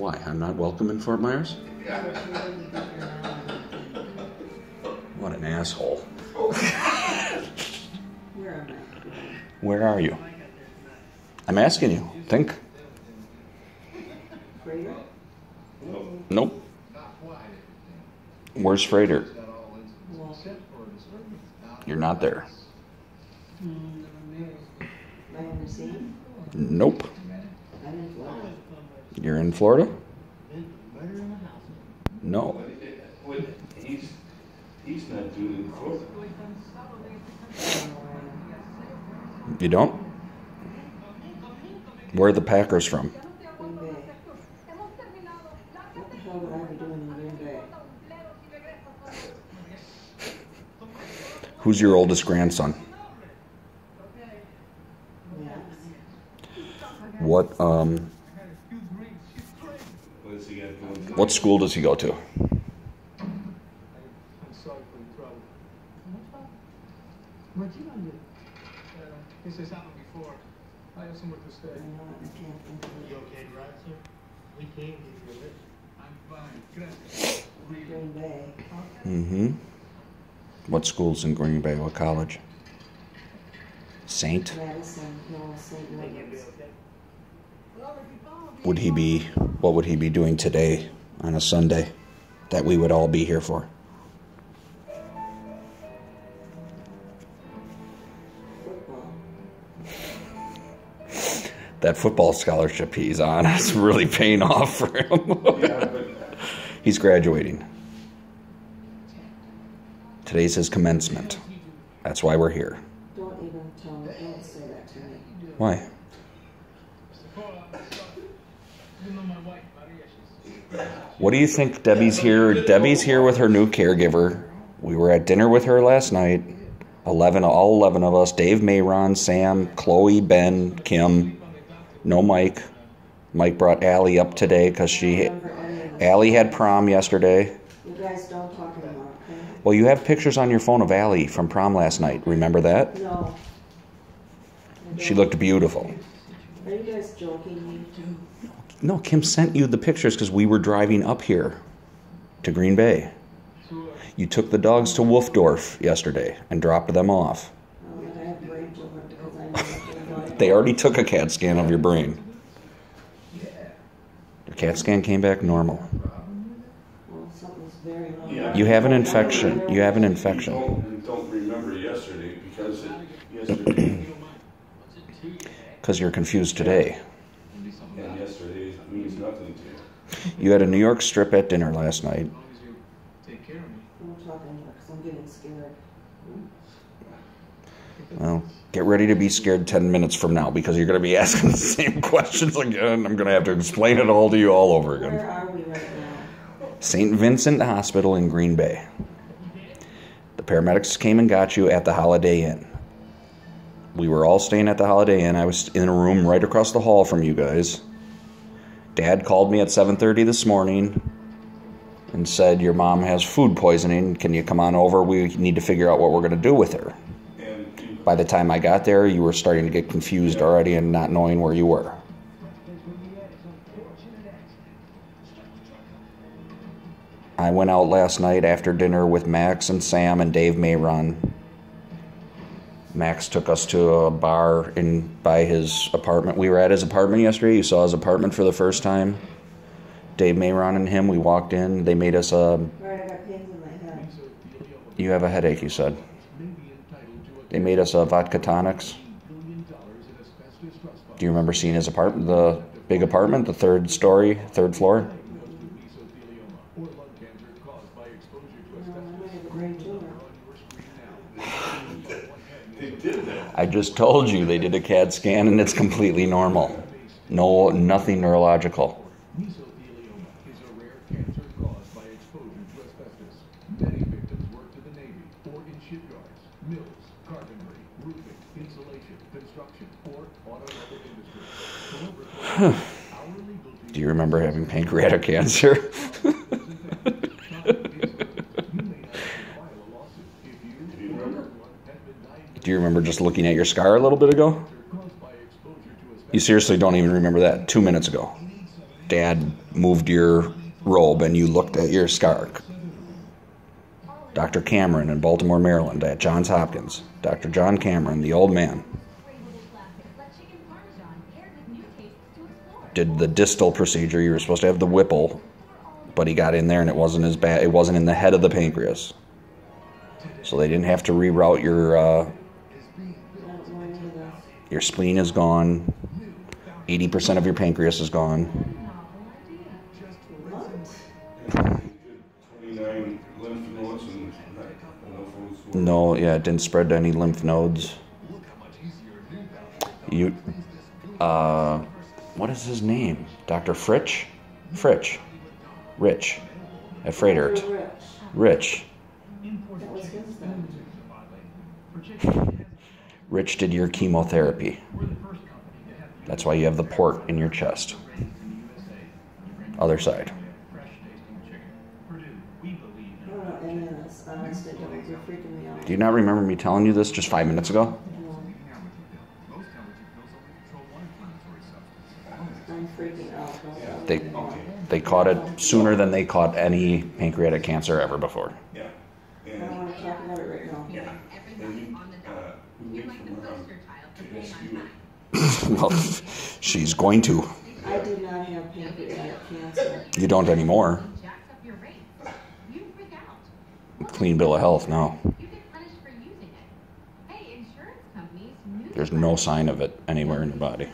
Why? I'm not welcome in Fort Myers? What an asshole. Where are you? I'm asking you. Think. Nope. Where's Freighter? You're not there. Nope. You're in Florida? No. He's not doing it in Florida. You don't? Where are the Packers from? Who's your oldest grandson? What school does he go to? This has happened before. I have somewhere to stay. You okay, right, sir? We can give you a lift. I'm fine. Gracias. Green Bay. Mm-hmm. What school's in Green Bay? What college? Saint? Madison, no, St. Williams. What would he be doing today on a Sunday that we would all be here for? That football scholarship he's on is really paying off for him. He's graduating. Today's his commencement. That's why we're here. Don't even tell me. Don't say that to me. Why? What do you think Debbie's here? Debbie's here with her new caregiver. We were at dinner with her last night. All 11 of us. Dave, Mayron, Sam, Chloe, Ben, Kim. No Mike. Mike brought Allie up today because Allie had prom yesterday. You guys don't talk anymore, okay? Well, you have pictures on your phone of Allie from prom last night. Remember that? No. She looked beautiful. Are you guys joking me too? No, Kim sent you the pictures because we were driving up here to Green Bay. You took the dogs to Wolfdorf yesterday and dropped them off. I have brain tumor because I know They already took a CAT scan of your brain. Your CAT scan came back normal. well, something's very wrong. Yeah. You have an infection. You have an infection. Don't remember yesterday because yesterday Because you're confused today. and yesterday means nothing to you. You had a New York strip at dinner last night. Don't talk anymore because I'm getting scared. Well, get ready to be scared 10 minutes from now because you're going to be asking the same questions again. I'm going to have to explain it all to you all over again. Where are we right now? St. Vincent Hospital in Green Bay. The paramedics came and got you at the Holiday Inn. We were all staying at the Holiday Inn. I was in a room right across the hall from you guys. Dad called me at 7:30 this morning and said, your mom has food poisoning. Can you come on over? We need to figure out what we're going to do with her. By the time I got there, you were starting to get confused already and not knowing where you were. I went out last night after dinner with Max and Sam and Dave Mayron. Max took us to a bar by his apartment. We were at his apartment yesterday. You saw his apartment for the first time. Dave Mayron and him, we walked in. They made us a... Right, I got pains in my head. You have a headache, you said. They made us a vodka tonics. Do you remember seeing his apartment, the big apartment, the third floor? I just told you they did a CAT scan and it's completely normal. Nothing neurological. Do you remember having pancreatic cancer? Do you remember just looking at your scar a little bit ago? You seriously don't even remember that 2 minutes ago. Dad moved your robe and you looked at your scar. Dr. Cameron in Baltimore, Maryland at Johns Hopkins. Dr. John Cameron, the old man, did the distal procedure. You were supposed to have the Whipple, but he got in there and it wasn't as bad. It wasn't in the head of the pancreas. So they didn't have to reroute your spleen is gone. 80% of your pancreas is gone. 29 lymph nodes and No, yeah, it didn't spread to any lymph nodes. You, what is his name? Dr. Fritsch? Rich. At Fredert. Rich. That was his name. Rich did your chemotherapy. That's why you have the port in your chest. Other side. I don't know any of this. Honestly, you're freaking me out. Do you not remember me telling you this just 5 minutes ago? No. I'm freaking out. They caught it sooner than they caught any pancreatic cancer ever before. yeah. I don't want to talk about it right now. Yeah. And we went from around to SU. Well, she's going to. I do not have pancreatic cancer. You don't anymore. Clean bill of health now. There's no sign of it anywhere in your body.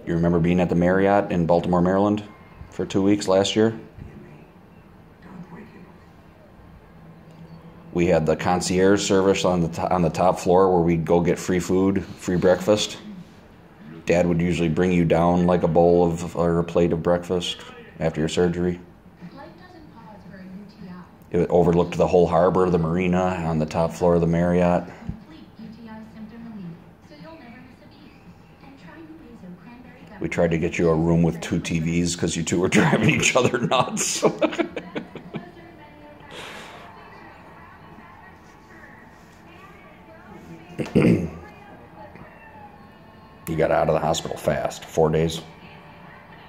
You remember being at the Marriott in Baltimore, Maryland for 2 weeks last year? We had the concierge service on the top floor where we'd go get free food, free breakfast. Dad would usually bring you down like a bowl of or a plate of breakfast after your surgery. It overlooked the whole harbor, the marina, on the top floor of the Marriott. We tried to get you a room with 2 TVs because you two were driving each other nuts. You got out of the hospital fast. 4 days?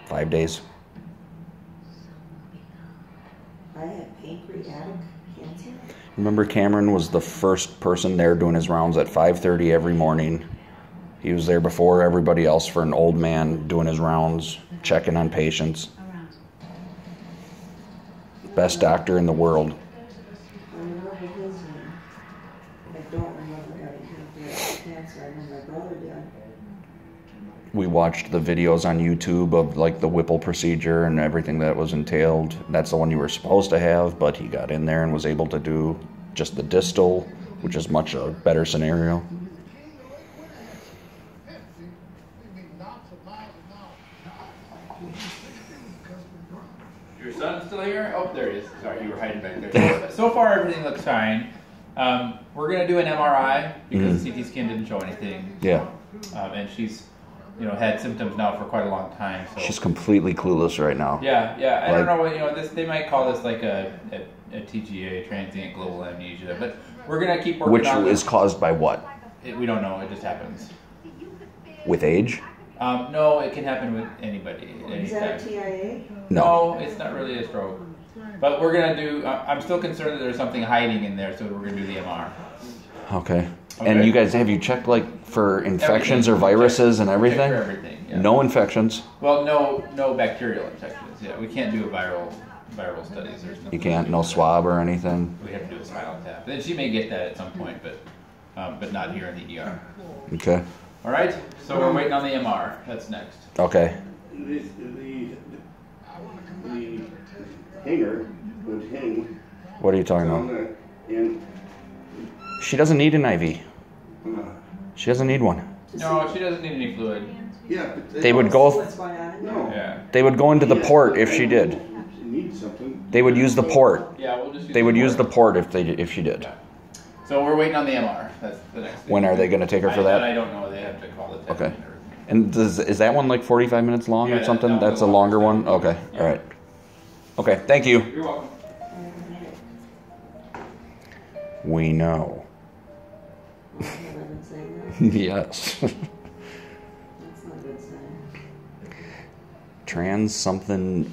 5 days? I had pancreatic cancer. Remember Cameron was the first person there doing his rounds at 5:30 every morning. He was there before everybody else for an old man doing his rounds, checking on patients. Best doctor in the world. I remember his name. I don't remember having pancreatic cancer. I remember my brother did. We watched the videos on YouTube of like the Whipple procedure and everything that was entailed. That's the one you were supposed to have, but he got in there and was able to do just the distal, which is much a better scenario. Your son's still here? Oh, there he is. Sorry, you were hiding back there. So far, everything looks fine. We're going to do an MRI because the CT scan didn't show anything. Yeah. And she's, had symptoms now for quite a long time. So. She's completely clueless right now. Yeah. I don't know what, they might call this like a TGA, Transient Global Amnesia, but we're going to keep working on Which is caused by what? We don't know. It just happens. With age? No, it can happen with anybody at any Is that time. a TIA? No. No, it's not really a stroke. But we're going to do, I'm still concerned that there's something hiding in there, so we're going to do the MR. Okay. And you guys, have you checked like for infections or Everything. viruses and Check everything? for everything, yeah. No infections. Well, no bacterial infections. Yeah, we can't do viral studies. There's You can't, no swab or anything. We have to do a spinal tap. Then she may get that at some point, but not here in the ER. Okay. All right. So we're waiting on the MR. That's next. Okay. The hanger would hang What are you talking on about? and She doesn't need an IV. She doesn't need one. No, she doesn't need any fluid. yeah, but They would See go. what's going on in there? No. Yeah. They would go into the port if she did. She needs something. They would use the port. Yeah, we'll just. They would use the port if she did. Yeah. So we're waiting on the MR. That's the next thing. When are they going to take her for I that? don't know. They have to call the Okay. technician. And is that one like 45 minutes long Yeah, or something? no, That's a no, longer no. one? Okay. Yeah. All right. Okay. Thank you. You're welcome. We know. I've never been been saying that. Yes. That's not a good sign. Trans something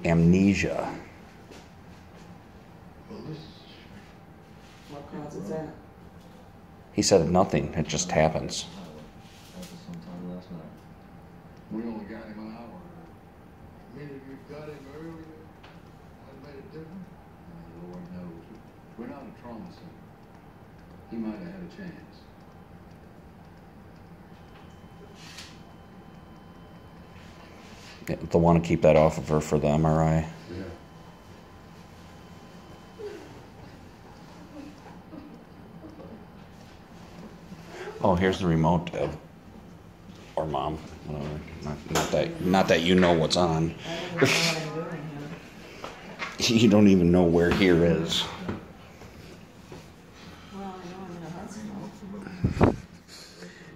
amnesia. What causes that? He said nothing. It just happens. Sometime last night. We only got him an hour. I mean, if you got him earlier, that made it different. Lord knows. We're not a trauma center. He might have had a chance. Yeah, they'll want to keep that off of her for the MRI. Yeah. Oh, here's the remote, Deb. Or Mom. Whatever. Not that you know what's on. I don't even know what I'm doing here. You don't even know where here is. Well, I know I'm in a hospital.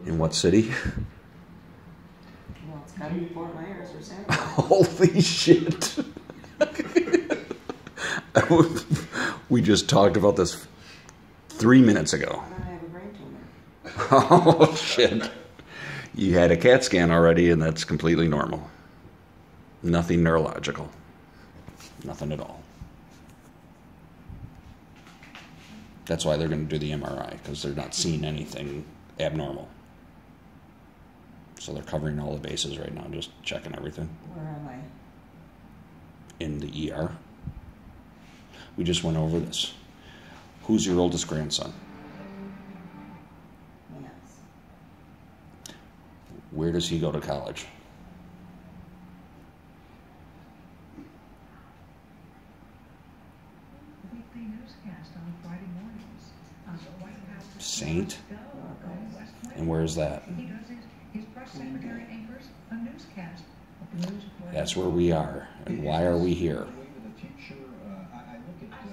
In what city? Well, it's gotta be Fort Myers or San Holy shit. We just talked about this 3 minutes ago. I have a brain tumor. Oh, shit. You had a CAT scan already, and that's completely normal. Nothing neurological. Nothing at all. That's why they're going to do the MRI, because they're not seeing anything abnormal. So they're covering all the bases right now, just checking everything. Where am I? In the ER. We just went over this. Who's your oldest grandson? Yes. Where does he go to college? Weekly newscast on Friday mornings on the White House. Saint? Go, West Point. And where is that? He does his press secretary anchors a newscast of the news. That's where we are. And why are we here? I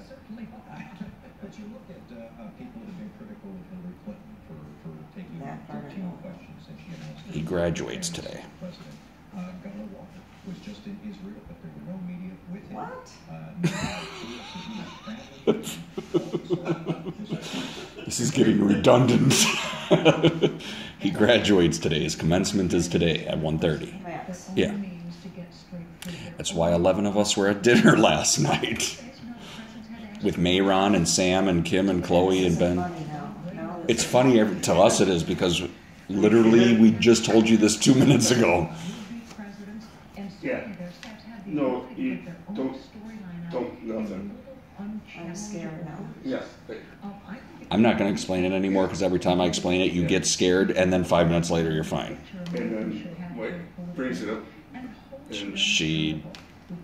certainly hope not. But you look at people that have been critical of Hillary Clinton for taking That part I 13 know. questions since she announced He graduates today. President Governor Walker was just in Israel, but there were no media with him. What? This is getting redundant. He graduates today. His commencement is today at 1:30. Max. Yeah. That's why 11 of us were at dinner last night. With Mayron and Sam and Kim and Chloe and Ben. Funny now. No, It's funny to us it is because literally we just told you this 2 minutes ago. Yeah. No, you don't nothing. I'm scared now. Yes. I'm not going to explain it anymore because every time I explain it you get scared and then 5 minutes later you're fine. And then, wait, brings it up. And, She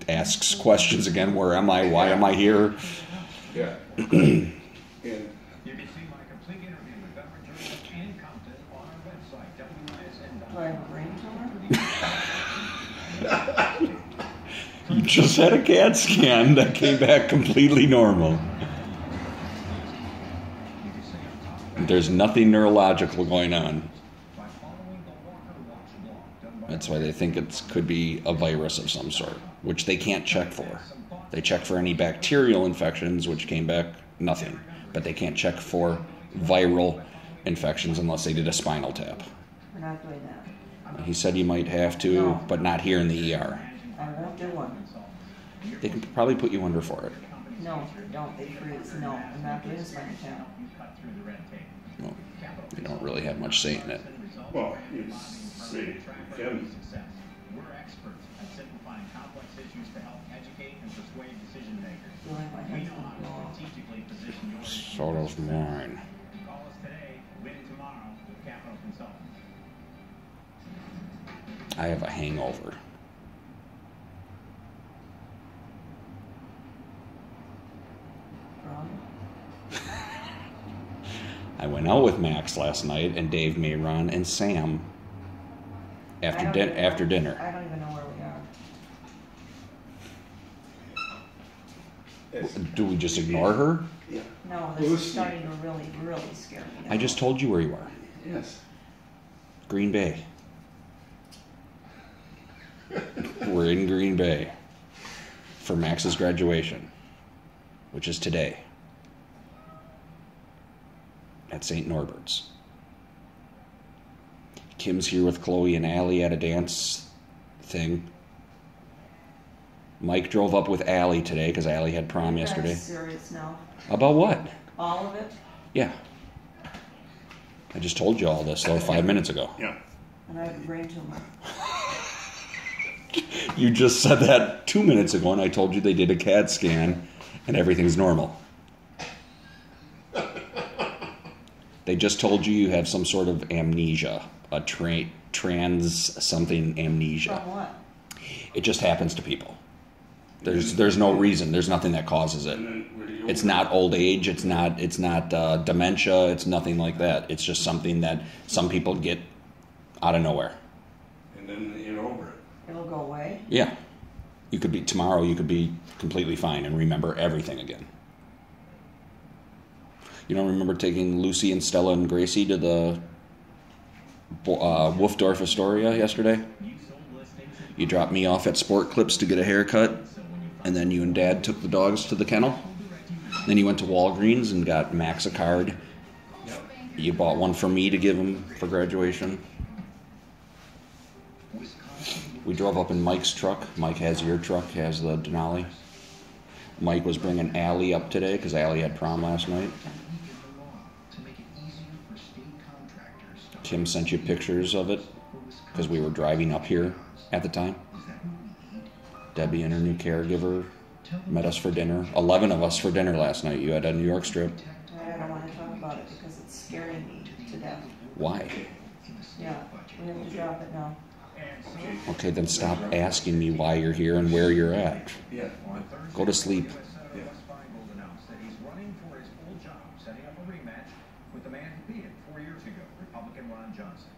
asks questions again. Where am I? Why am I here? yeah. And You can see my complete interview with Governor Joseph and Compton on our website, WISN.com. Do I have a brain tumor? You just had a CAT scan that came back completely normal. There's nothing neurological going on. By following the Walker Watch blog done by That's why they think it could be a virus of some sort, which they can't check for. They check for any bacterial infections, which came back nothing. But they can't check for viral infections unless they did a spinal tap. We're not doing that. He said you might have to, but not here in the ER. I won't do one. They can probably put you under for it. No, don't. They freeze. No, I'm not doing a spinal tap. Well, they don't really have much say in it. well, you see, Kim, We're experts at simplifying complex issues to help educate and persuade decision makers. Feeling my We head's know gonna how blow to off. strategically position your issues. Sort of mine. Call us today, win tomorrow with Capital Consultants. I have a hangover. Wrong. I went out with Max last night and Dave, Mayron, and Sam after I don't even know- dinner. I don't even know where we are. it's, Do we just ignore her? yeah. No, this is starting to really, really scare me now. I just told you where you are. Yes. Green Bay. We're in Green Bay for Max's graduation, which is today at St. Norbert's. Kim's here with Chloe and Allie at a dance thing. Mike drove up with Allie today because Allie had prom You guys yesterday. serious now? About what? All of it? Yeah. I just told you all this, though, 5 minutes ago. Yeah. And I have a brain tumor. You just said that 2 minutes ago, and I told you they did a CAT scan, and everything's normal. They just told you have some sort of amnesia, a trans something amnesia. From what? It just happens to people. There's no reason. There's nothing that causes it. And then where do you It's not old age. It's not dementia. It's nothing like that. It's just something that some people get out of nowhere. And then you're over it. It'll go away? Yeah. Tomorrow you could be completely fine and remember everything again. You don't remember taking Lucy and Stella and Gracie to the Wolfdorf Astoria yesterday? You dropped me off at Sport Clips to get a haircut, and then you and Dad took the dogs to the kennel. Then you went to Walgreens and got Max a card. You bought one for me to give him for graduation. We drove up in Mike's truck. Mike has your truck, has the Denali. Mike was bringing Allie up today because Allie had prom last night. Kim sent you pictures of it because we were driving up here at the time. Debbie and her new caregiver met us for dinner. 11 of us for dinner last night. You had a New York strip. I don't want to talk about it because it's scaring me to death. Why? Yeah, we have to drop it now. Okay, then stop asking me why you're here and where you're at. Yeah. Go to sleep. West Feingold announced that he's running for his old job, setting up a rematch with the man who beat him 4 years ago, Republican Ron Johnson.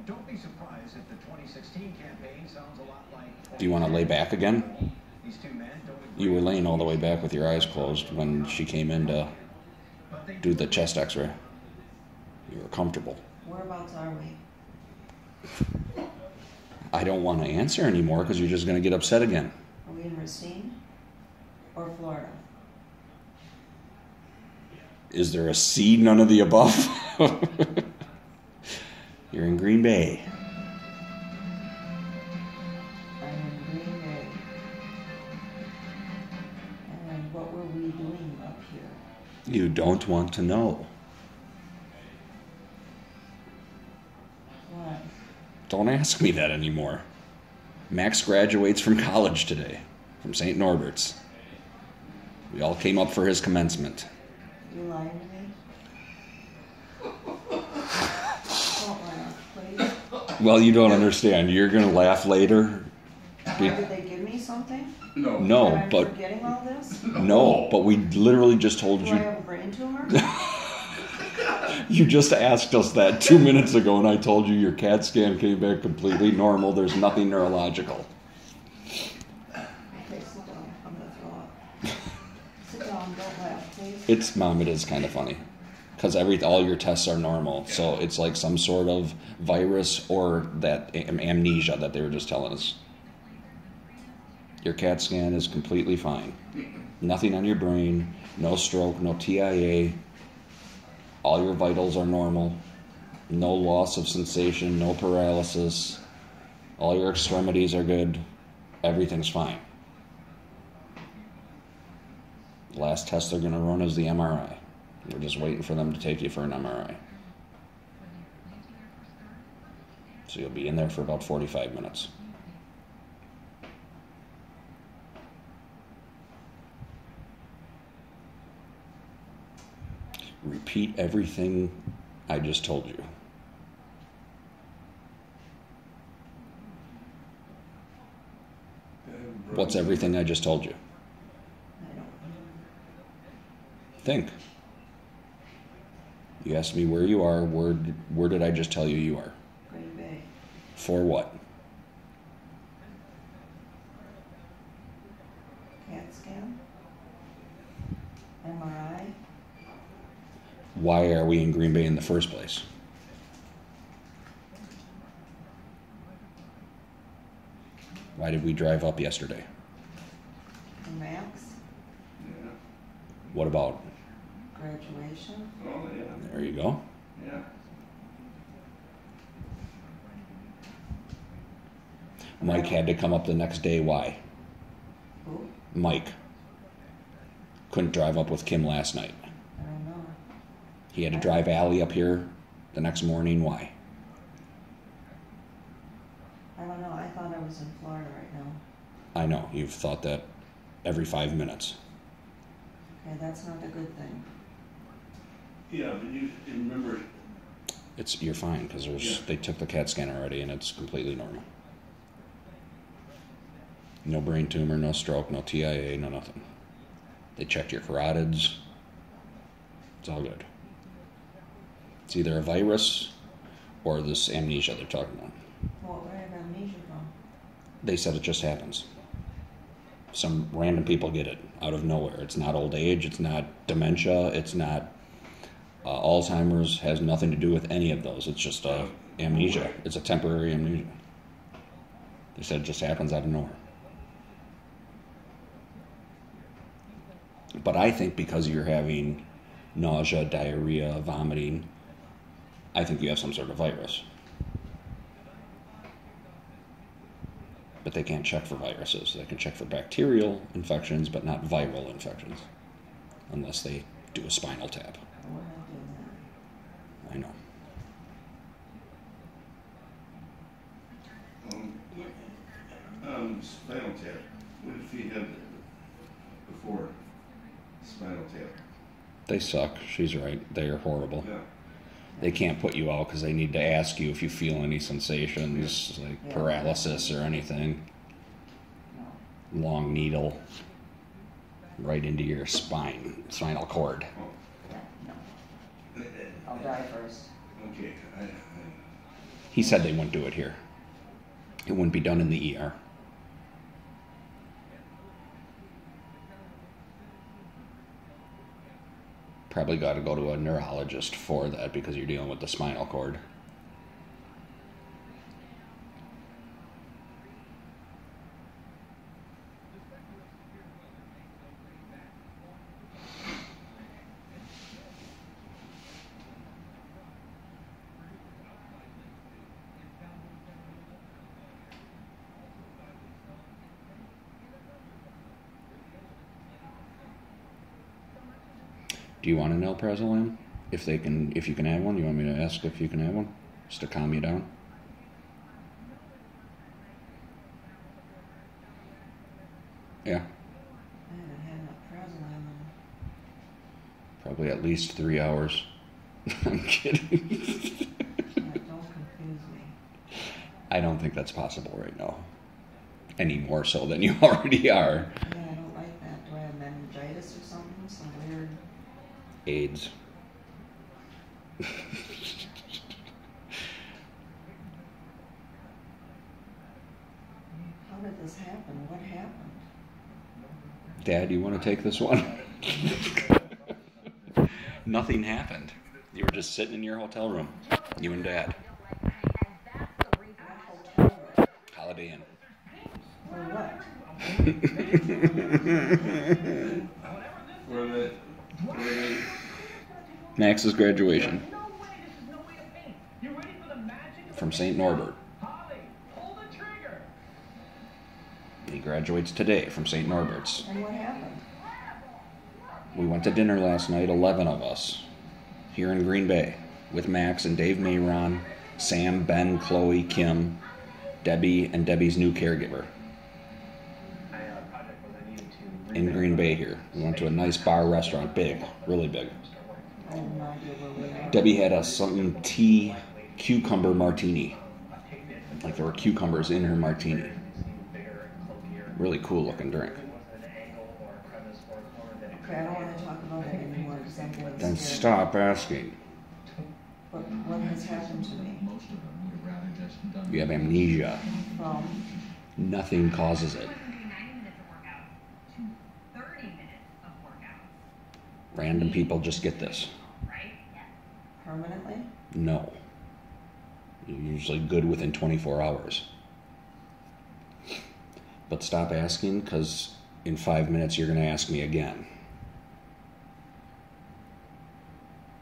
Don't be surprised if the 2016 campaign sounds a lot like... Do you want to lay back again? These two men don't agree. You were laying all the way back with your eyes closed when she came in to do the chest x-ray. You were comfortable. Whereabouts are we? I don't want to answer anymore because you're just going to get upset again. Are we in Racine or Florida? Is there a C? None of the above? You're in Green Bay. I'm in Green Bay. And what were we doing up here? You don't want to know. What? Don't ask me that anymore. Max graduates from college today, from St. Norbert's. We all came up for his commencement. You lying to me? Don't laugh, please. Well, you don't understand. You're going to laugh later. Did they give me something? No. No, And I'm but forgetting all this? no, but we literally just told Do I you. have a brain tumor? You just asked us that 2 minutes ago, and I told you your CAT scan came back completely normal. There's nothing neurological. Okay, sit down. I'm gonna throw up. Sit down, don't laugh, please. It's, Mom, it is kind of funny. Because all your tests are normal. So it's like some sort of virus or that amnesia that they were just telling us. Your CAT scan is completely fine. Nothing on your brain, no stroke, no TIA. All your vitals are normal. No loss of sensation, no paralysis. All your extremities are good. Everything's fine. The last test they're going to run is the MRI. We're just waiting for them to take you for an MRI. So you'll be in there for about 45 minutes. Repeat everything I just told you. What's everything I just told you? I don't. Think. You asked me where you are. Where did I just tell you you are? Green Bay. For what? CAT scan. MRI. Why are we in Green Bay in the first place? Why did we drive up yesterday? And Max. Yeah. What about? Graduation. Oh, yeah. There you go. Yeah. Mike had to come up the next day. Why? Who? Mike couldn't drive up with Kim last night. I don't know. He had to drive Allie up here the next morning. Why? I don't know. I thought I was in Florida right now. I know, you've thought that every 5 minutes. Okay, that's not a good thing. Yeah, but you remember, You're fine, because they took the CAT scan already and it's completely normal. No brain tumor, no stroke, no TIA, no nothing. They checked your carotids. It's all good. It's either a virus or this amnesia they're talking about. Well, where did amnesia from? They said it just happens. Some random people get it out of nowhere. It's not old age, it's not dementia, it's not Alzheimer's, has nothing to do with any of those. It's just amnesia. It's a temporary amnesia. They said it just happens out of nowhere. But I think because you're having nausea, diarrhea, vomiting, I think you have some sort of virus. But they can't check for viruses. They can check for bacterial infections, but not viral infections. Unless they do a spinal tap. We're not doing that. I know. spinal tap. What if he had before spinal tap? They suck. She's right. They are horrible. Yeah. They can't put you out because they need to ask you if you feel any sensations, like paralysis or anything. Long needle right into your spinal cord. I'll die first. Okay. He said they wouldn't do it here. It wouldn't be done in the ER. Probably got to go to a neurologist for that because you're dealing with the spinal cord. Do you want an alprazolam? If you can add one, you want me to ask if you can add one? Just to calm you down? Yeah. I haven't had alprazolam in Probably at least 3 hours. I'm kidding. don't confuse me. I don't think that's possible right now. Any more so than you already are. Yeah, I don't like that. Do I have meningitis or something? Some weird... AIDS. How did this happen? What happened? Dad, you want to take this one? Nothing happened. You were just sitting in your hotel room. You and Dad. Holiday Inn. For what? Where they Max's graduation. From St. Norbert. He graduates today from St. Norbert's. And what happened? We went to dinner last night, 11 of us, here in Green Bay, with Max and Dave Mayron, Sam, Ben, Chloe, Kim, Debbie, and Debbie's new caregiver. In Green Bay here. We went to a nice bar restaurant, big, really big. I have no idea where we are. Debbie had a something tea cucumber martini. Like there were cucumbers in her martini. Really cool looking drink. Okay, I don't want to talk about it anymore because I'm getting Then scared. stop asking. But what has happened to me? You have amnesia. From? Nothing causes it. Random people just get this. Permanently? No. You're usually good within 24 hours. But stop asking, because in 5 minutes you're going to ask me again.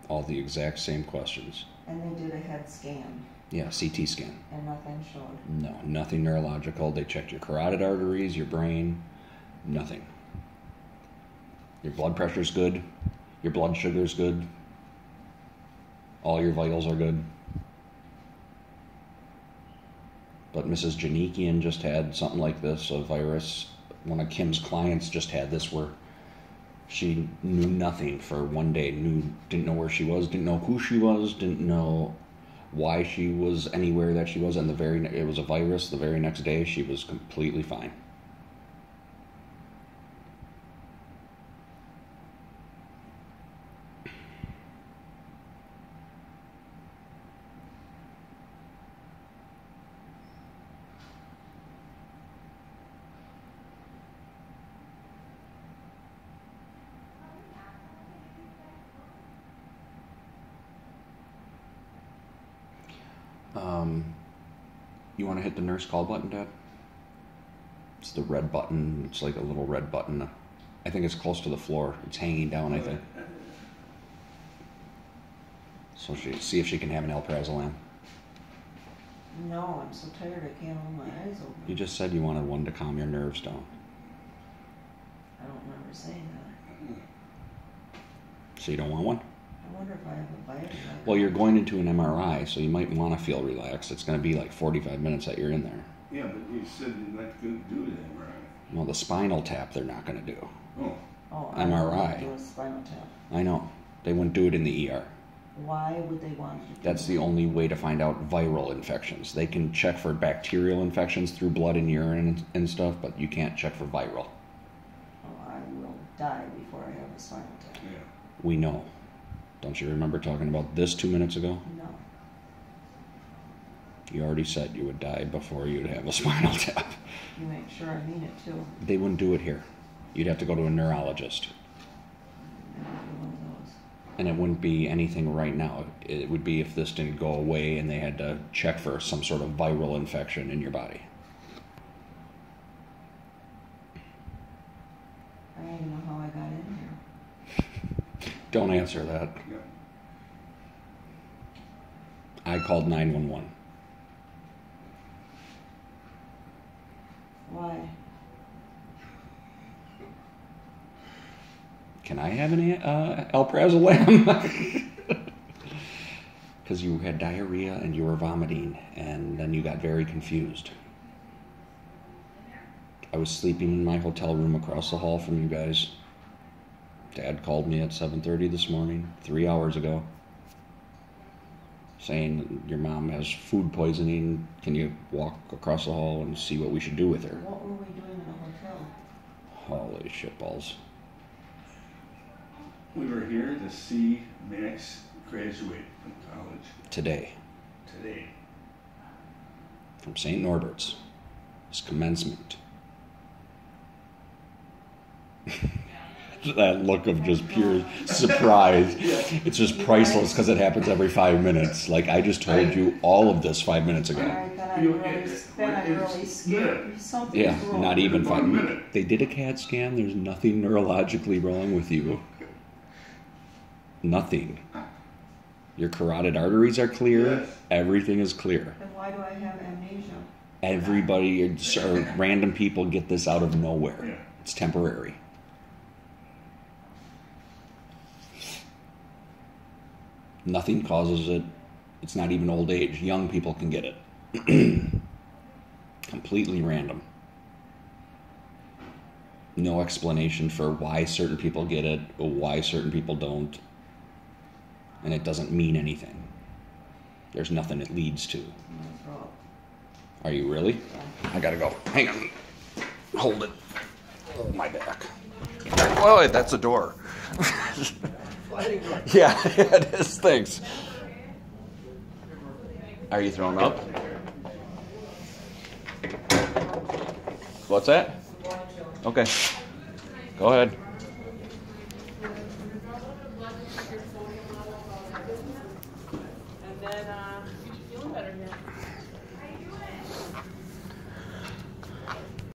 All the exact same questions. And they did a head scan. Yeah, CT scan. and nothing showed. No, nothing neurological. They checked your carotid arteries, your brain, nothing. Your blood pressure's good. Your blood sugar's good. All your vitals are good. But Mrs. Janikian just had something like this, a virus. One of Kim's clients just had this where she knew nothing for one day, didn't know where she was, didn't know who she was, didn't know why she was anywhere that she was, and it was a virus. The very next day she was completely fine. You want to hit the nurse call button, Dad? It's the red button. It's like a little red button. I think it's close to the floor. It's hanging down, I think. So see if she can have an alprazolam. No, I'm so tired I can't hold my eyes open. You just said you wanted one to calm your nerves down. I don't remember saying that. So you don't want one? I wonder if I have a bite. Well, you're going into an MRI, so you might want to feel relaxed. It's going to be like 45 minutes that you're in there. Yeah, but you said you're not going to do it anymore. Well, the spinal tap they're not going to do. Oh, MRI. I want to do a spinal tap. I know. They wouldn't do it in the ER. Why would they want to do That's the only way to find out viral infections. They can check for bacterial infections through blood and urine and stuff, but you can't check for viral. Oh, I will die before I have a spinal tap. Yeah. We know. Don't you remember talking about this 2 minutes ago? No. You already said you would die before you'd have a spinal tap. You make sure I mean it too. They wouldn't do it here. You'd have to go to a neurologist. Never do one of those. And it wouldn't be anything right now. It would be if this didn't go away and they had to check for some sort of viral infection in your body. I don't even know how I got in here. Don't answer that. Yeah. I called 911. Why? Can I have an alprazolam? Because you had diarrhea and you were vomiting, and then you got very confused. I was sleeping in my hotel room across the hall from you guys. Dad called me at 7:30 this morning, 3 hours ago, saying your mom has food poisoning. Can you walk across the hall and see what we should do with her? What were we doing in a hotel? Holy shitballs. We were here to see Max graduate from college Today, today. from St. Norbert's, his commencement. That look of just pure surprise. It's just priceless because it happens every 5 minutes. Like, I just told you all of this 5 minutes ago. Alright, then I'm really scared. Something's Yeah, wrong. not even 5 1 minutes. minute. They did a CAT scan. There's nothing neurologically wrong with you. Nothing. Your carotid arteries are clear. Yes. Everything is clear. Then why do I have amnesia? Everybody, or random people get this out of nowhere. Yeah. It's temporary. Nothing causes it. It's not even old age. Young people can get it. Completely random. No explanation for why certain people get it or why certain people don't. And it doesn't mean anything. There's nothing it leads to. I'm gonna throw up. Are you really? Yeah. I gotta go. Hang on. Hold it. Oh, my back. Oh, that's a door. Yeah, it is. Thanks. Are you throwing up? What's that? Okay. Go ahead.